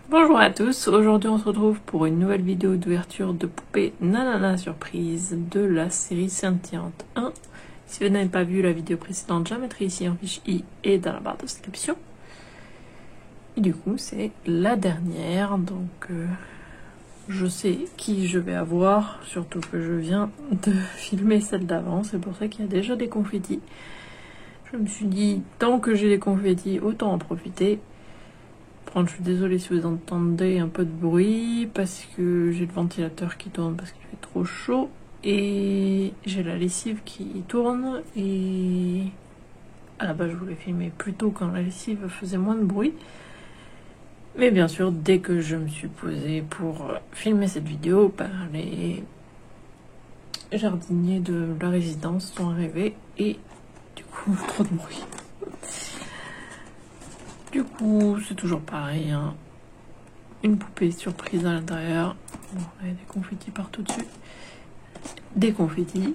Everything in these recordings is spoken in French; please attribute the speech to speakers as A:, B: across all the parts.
A: Bonjour à tous, aujourd'hui on se retrouve pour une nouvelle vidéo d'ouverture de poupée Nanana Surprise de la série Scintillante 1. Si vous n'avez pas vu la vidéo précédente, je la mettrai ici en fiche I et dans la barre de description. Et du coup c'est la dernière, donc je sais qui je vais avoir, surtout que je viens de filmer celle d'avant, c'est pour ça qu'il y a déjà des confettis. Je me suis dit, tant que j'ai des confettis, autant en profiter. Je suis désolée si vous entendez un peu de bruit parce que j'ai le ventilateur qui tourne parce qu'il fait trop chaud et j'ai la lessive qui tourne et à la base je voulais filmer plus tôt quand la lessive faisait moins de bruit, mais bien sûr dès que je me suis posée pour filmer cette vidéo, les jardiniers de la résidence sont arrivés et du coup trop de bruit. Du coup, c'est toujours pareil, hein. Une poupée surprise à l'intérieur. Bon, il y a des confettis partout dessus. Des confettis.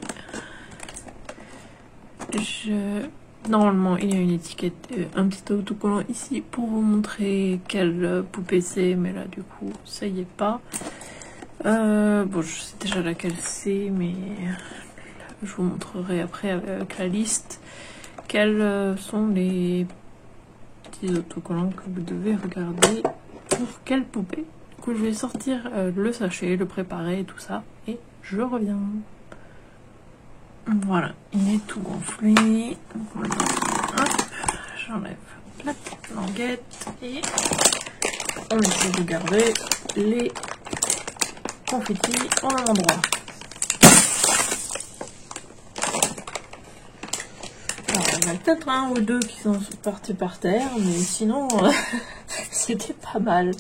A: Normalement, il y a une étiquette, un petit autocollant ici pour vous montrer quelle poupée c'est, mais là, du coup, ça y est pas. Bon, je sais déjà laquelle c'est, mais je vous montrerai après avec la liste quels sont les autocollants que vous devez regarder pour quelle poupée. Du coup je vais sortir le sachet, le préparer, tout ça, et je reviens. Voilà, il est tout gonflé. J'enlève la petite languette et on essaie de garder les confettis au même endroit. Il y en a peut-être un ou deux qui sont partis par terre, mais sinon, c'était pas mal.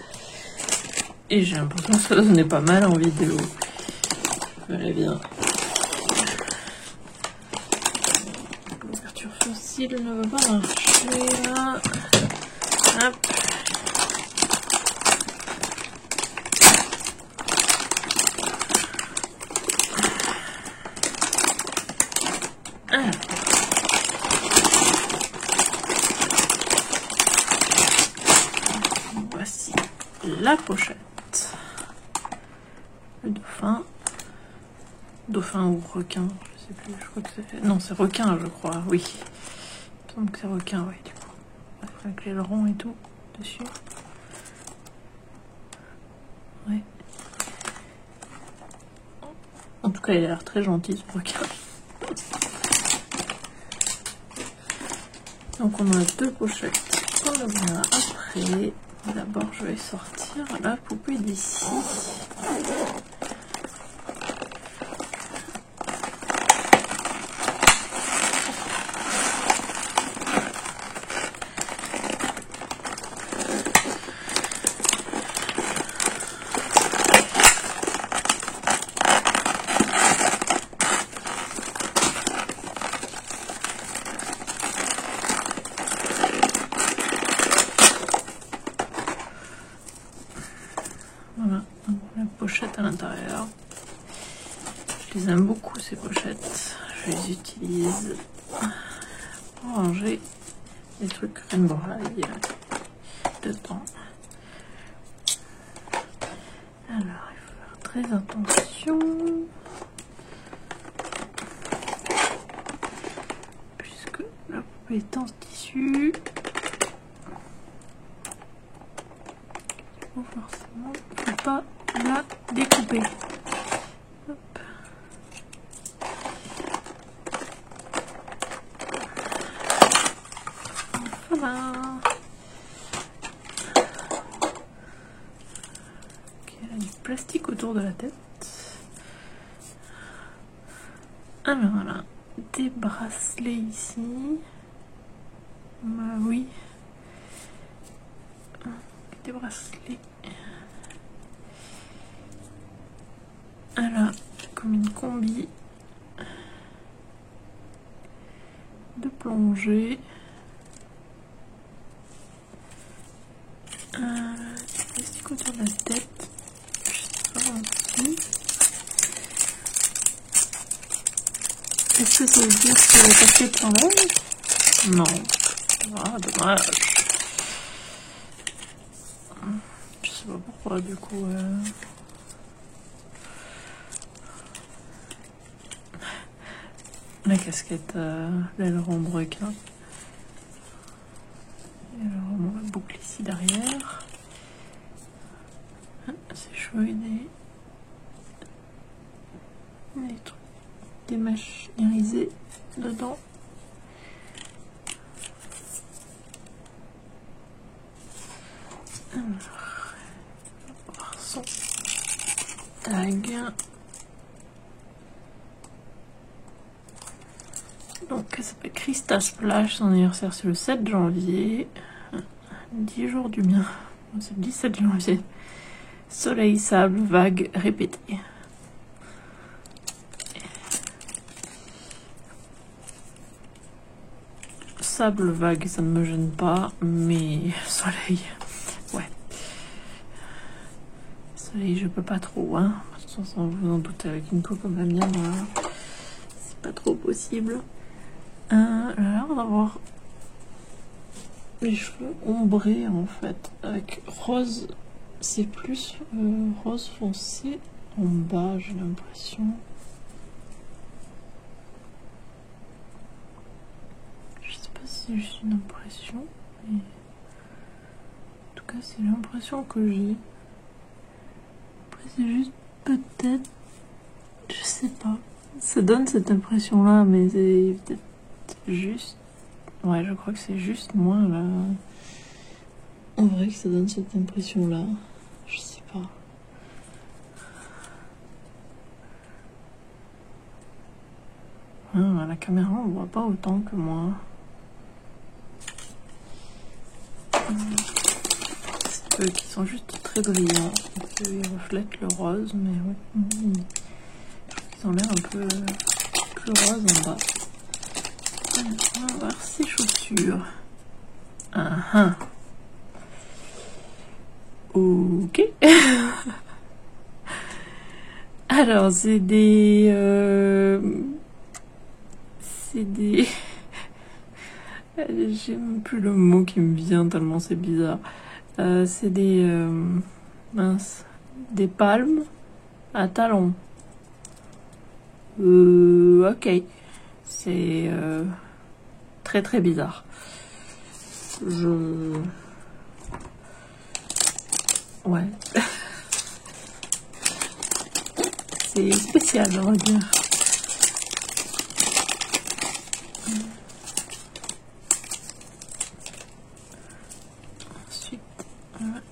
A: Et j'ai l'impression que ça donnait pas mal en vidéo. Allez bien. L'ouverture facile ne va pas marcher. Là. Hop. Alors. Voici la pochette. Le dauphin. Dauphin ou requin, je sais plus, je crois que c'est... Non, c'est requin, je crois, oui. Il me semble que c'est requin, oui, du coup. Avec l'aileron et tout, dessus. Ouais. En tout cas, il a l'air très gentil, ce requin. Donc on a deux pochettes. On verra après. D'abord, je vais sortir la poupée d'ici. Voilà, donc la pochette à l'intérieur. Je les aime beaucoup ces pochettes. Je les utilise pour ranger des trucs Rainbow High dedans. Alors, il faut faire très attention. Puisque la poupée est en tissu. Donc forcément, il ne faut pas la découper. Hop. Voilà. Okay, il y a du plastique autour de la tête. Alors voilà, des bracelets ici. Bah oui. Des bracelets. Alors, comme une combi de plongée. Plastique autour de la tête. Je sais pas aussi. Est-ce que ça veut dire que le papier est en rose? Non. Ah, dommage. Je sais crois, du coup. La casquette, l'aileron de requin. Et alors, on va boucler ici derrière. C'est chouette, des trucs, des mèches irisées dedans. Alors, on va voir son tag. Donc, elle s'appelle Krista Splash. Son anniversaire, c'est le 7 janvier. 10 jours du mien. C'est le 17 janvier. Soleil, sable, vague, répétée. Sable, vague, ça ne me gêne pas, mais soleil, ouais. Soleil, je peux pas trop, hein. De toute façon, vous en doutez, avec une peau comme la mienne, voilà. C'est pas trop possible. Là, on va voir les cheveux ombrés, en fait, avec rose. C'est plus rose foncé en bas, j'ai l'impression. Je sais pas si c'est juste une impression, mais en tout cas c'est l'impression que j'ai. Après c'est juste peut-être, je sais pas. Ça donne cette impression là, mais c'est peut-être juste. Ouais, je crois que c'est juste moi là. En vrai que ça donne cette impression là. Je sais pas. À la caméra, on voit pas autant que moi. C'est eux qui sont juste très brillants. Ils reflètent le rose, mais ouais. Ils ont l'air un peu plus rose en bas. On va voir ces chaussures. Ok. Alors, c'est des... J'ai même plus le mot qui me vient tellement c'est bizarre. C'est des... mince. Des palmes à talons. Ok. C'est très très bizarre. Ouais. C'est spécial, on va dire. Ensuite,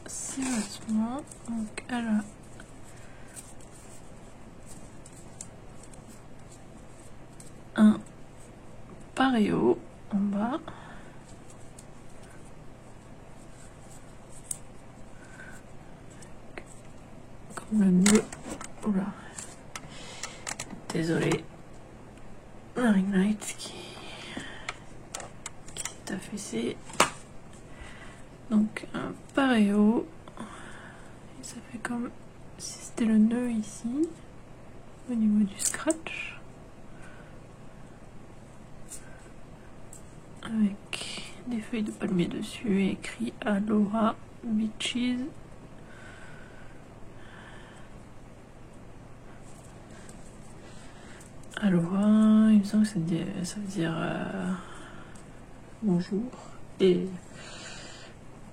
A: ces vêtements. Donc, elle a un pareo en bas. Comme le nœud. Oula. Désolée. La ring light qui est affaissée. Donc un pareo. Et ça fait comme si c'était le nœud ici. Au niveau du scratch. Avec des feuilles de palmier dessus et écrit Aloha Beaches. Aloha, il me semble que ça veut dire bonjour. Et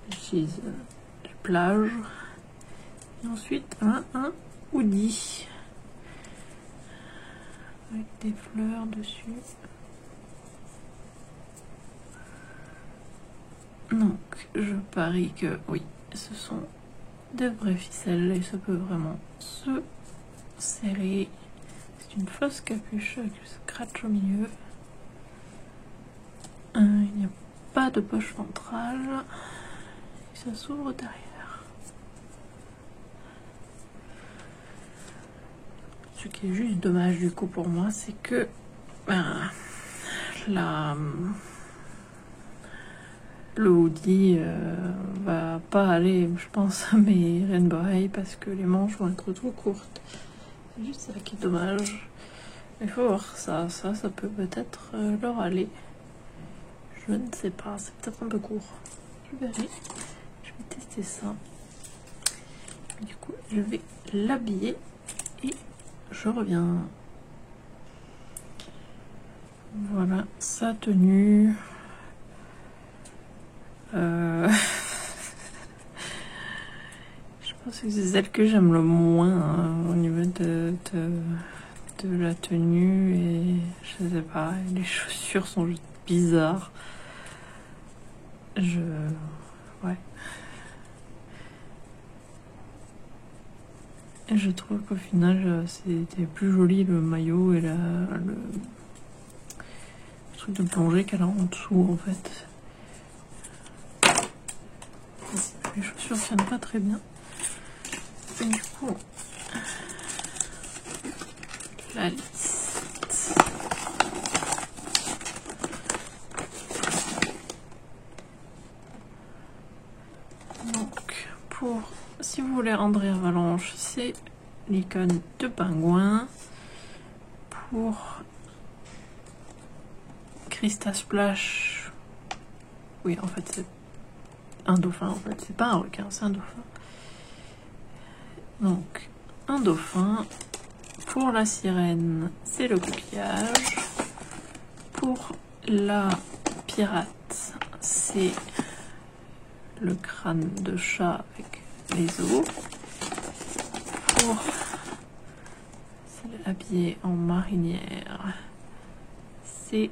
A: beaches, plage. Et ensuite un hoodie avec des fleurs dessus. Donc je parie que oui, ce sont des vraies ficelles et ça peut vraiment se serrer. C'est une fausse capuche avec le scratch au milieu. Il n'y a pas de poche ventrale et ça s'ouvre derrière. Ce qui est juste dommage du coup pour moi, c'est que le hoodie va pas aller, je pense, à mes Rainbow High parce que les manches vont être trop courtes. C'est juste ça qui est dommage. Il faut voir ça. Ça peut peut-être leur aller. Je ne sais pas, c'est peut-être un peu court. Je verrai. Je vais tester ça. Je vais l'habiller et je reviens. Voilà sa tenue. Je pense que c'est celle que j'aime le moins hein, au niveau de la tenue et je sais pas, les chaussures sont juste bizarres. Ouais. Et je trouve qu'au final c'était plus joli le maillot et le truc de plongée qu'elle a en dessous en fait. Les chaussures tiennent pas très bien. Et du coup, la liste. Donc, si vous voulez André Avalanche, c'est l'icône de pingouin. Pour Krista Splash, oui, en fait, c'est un dauphin. En fait, c'est pas un requin, c'est un dauphin. Donc, un dauphin. Pour la sirène, c'est le coquillage. Pour la pirate, c'est le crâne de chat avec les os. Pour celle habillée en marinière, c'est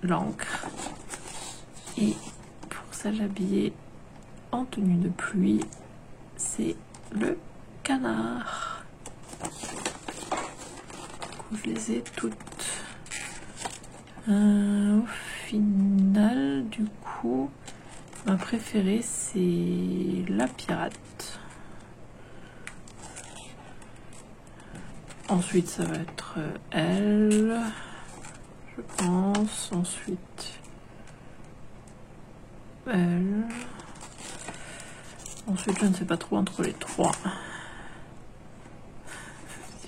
A: l'encre. Et pour celle habillée en tenue de pluie, c'est le canard. Je les ai toutes. Au final, du coup, ma préférée c'est la pirate. Ensuite, ça va être elle, je pense. Ensuite, elle. Ensuite, je ne sais pas trop entre les trois.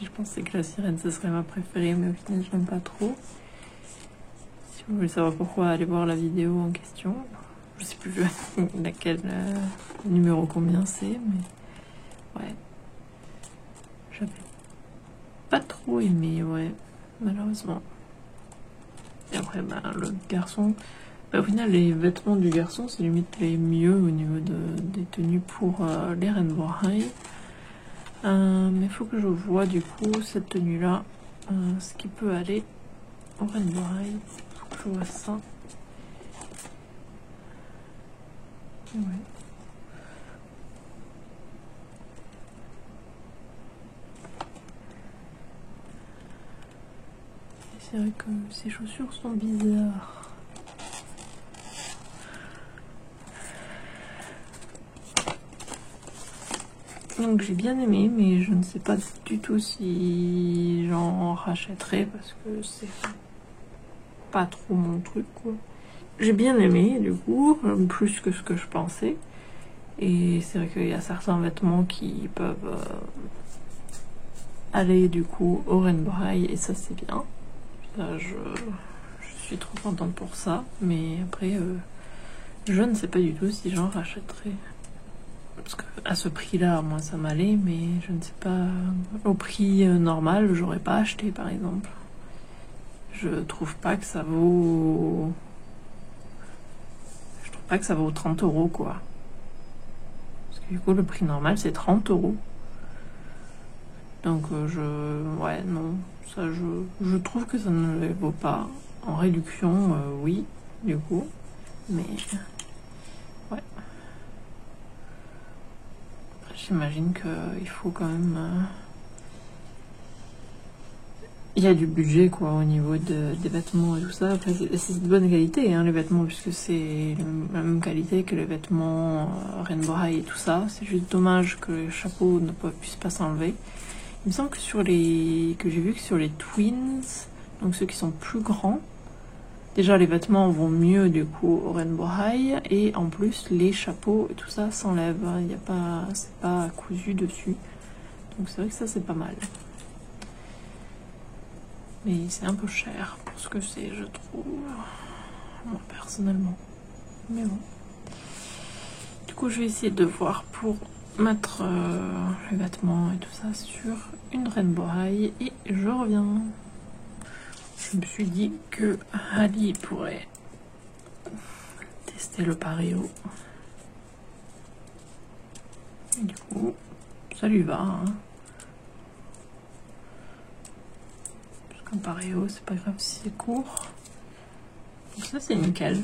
A: Je pensais que la sirène ce serait ma préférée, mais au final je l'aime pas trop. Si vous voulez savoir pourquoi, allez voir la vidéo en question. Je sais plus laquelle, numéro combien c'est, mais ouais. J'avais pas trop aimé, ouais, malheureusement. Et après, le garçon, au final les vêtements du garçon c'est limite les mieux au niveau des tenues pour les Rainbow High. Mais il faut que je vois du coup cette tenue là, ce qui peut aller au Rainbow High. Faut que je vois ça. Ouais. C'est vrai que ces chaussures sont bizarres. Donc j'ai bien aimé, mais je ne sais pas du tout si j'en rachèterai parce que c'est pas trop mon truc quoi. J'ai bien aimé du coup, plus que ce que je pensais. Et c'est vrai qu'il y a certains vêtements qui peuvent aller du coup au Rainbow High et ça c'est bien. Ça, je suis trop contente pour ça, mais après je ne sais pas du tout si j'en rachèterai. Parce que à ce prix-là, moi ça m'allait, mais je ne sais pas. Au prix normal, j'aurais pas acheté par exemple. Je trouve pas que ça vaut. Je trouve pas que ça vaut 30 € quoi. Parce que du coup, le prix normal c'est 30 €. Donc ouais, non. Ça, je trouve que ça ne le vaut pas. En réduction, oui, du coup. Mais. Ouais. J'imagine qu'il faut quand même... Il y a du budget quoi au niveau des vêtements et tout ça. Après, c'est de bonne qualité hein, les vêtements, puisque c'est la même qualité que les vêtements Rainbow High et tout ça. C'est juste dommage que les chapeaux ne puissent pas s'enlever. Il me semble que j'ai vu que sur les twins, donc ceux qui sont plus grands, déjà les vêtements vont mieux du coup au Rainbow High, et en plus les chapeaux et tout ça s'enlèvent. Il y a pas, c'est pas cousu dessus. Donc c'est vrai que ça c'est pas mal. Mais c'est un peu cher pour ce que c'est, je trouve, moi personnellement. Mais bon. Du coup, je vais essayer de voir pour mettre les vêtements et tout ça sur une rainbow high et je reviens. Je me suis dit que Ali pourrait tester le pareo. Et du coup, ça lui va. Hein. Parce qu'un pareo, c'est pas grave si c'est court. Donc ça, c'est nickel.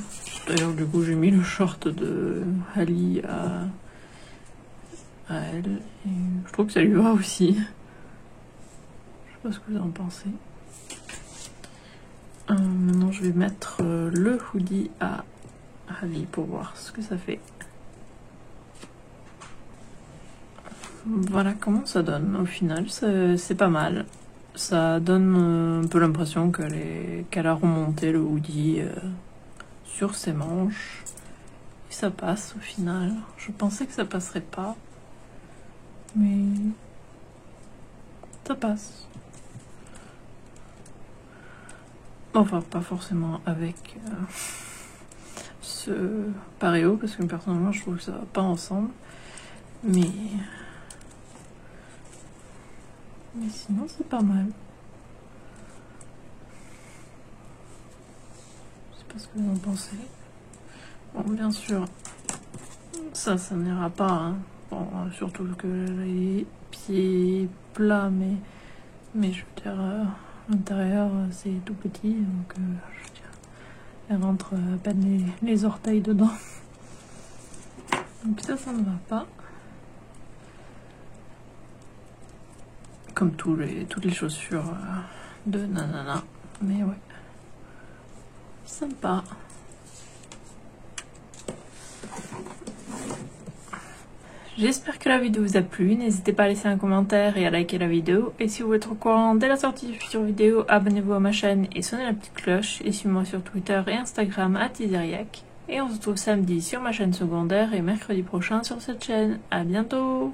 A: D'ailleurs, du coup, j'ai mis le short de Ali à elle. Et je trouve que ça lui va aussi. Je sais pas ce que vous en pensez. Maintenant, je vais mettre le hoodie à Ali pour voir ce que ça fait. Voilà comment ça donne. Au final, c'est pas mal. Ça donne un peu l'impression qu'elle a remonté le hoodie sur ses manches. Et ça passe au final. Je pensais que ça passerait pas. Mais ça passe. Enfin, pas forcément avec ce pareo, parce que personnellement, je trouve que ça va pas ensemble. Mais sinon, c'est pas mal. Je sais pas ce que vous en pensez. Bon, bien sûr, ça n'ira pas. Hein. Bon, surtout que les pieds plats, mais je veux dire, l'intérieur, c'est tout petit, donc je veux dire, elle rentre à peine les orteils dedans. Donc ça ne va pas. Comme toutes les chaussures de nanana. Mais ouais. Sympa. J'espère que la vidéo vous a plu. N'hésitez pas à laisser un commentaire et à liker la vidéo. Et si vous voulez être au courant dès la sortie de futures vidéos, abonnez-vous à ma chaîne et sonnez la petite cloche. Et suivez-moi sur Twitter et Instagram @Izeriac. Et on se retrouve samedi sur ma chaîne secondaire et mercredi prochain sur cette chaîne. À bientôt!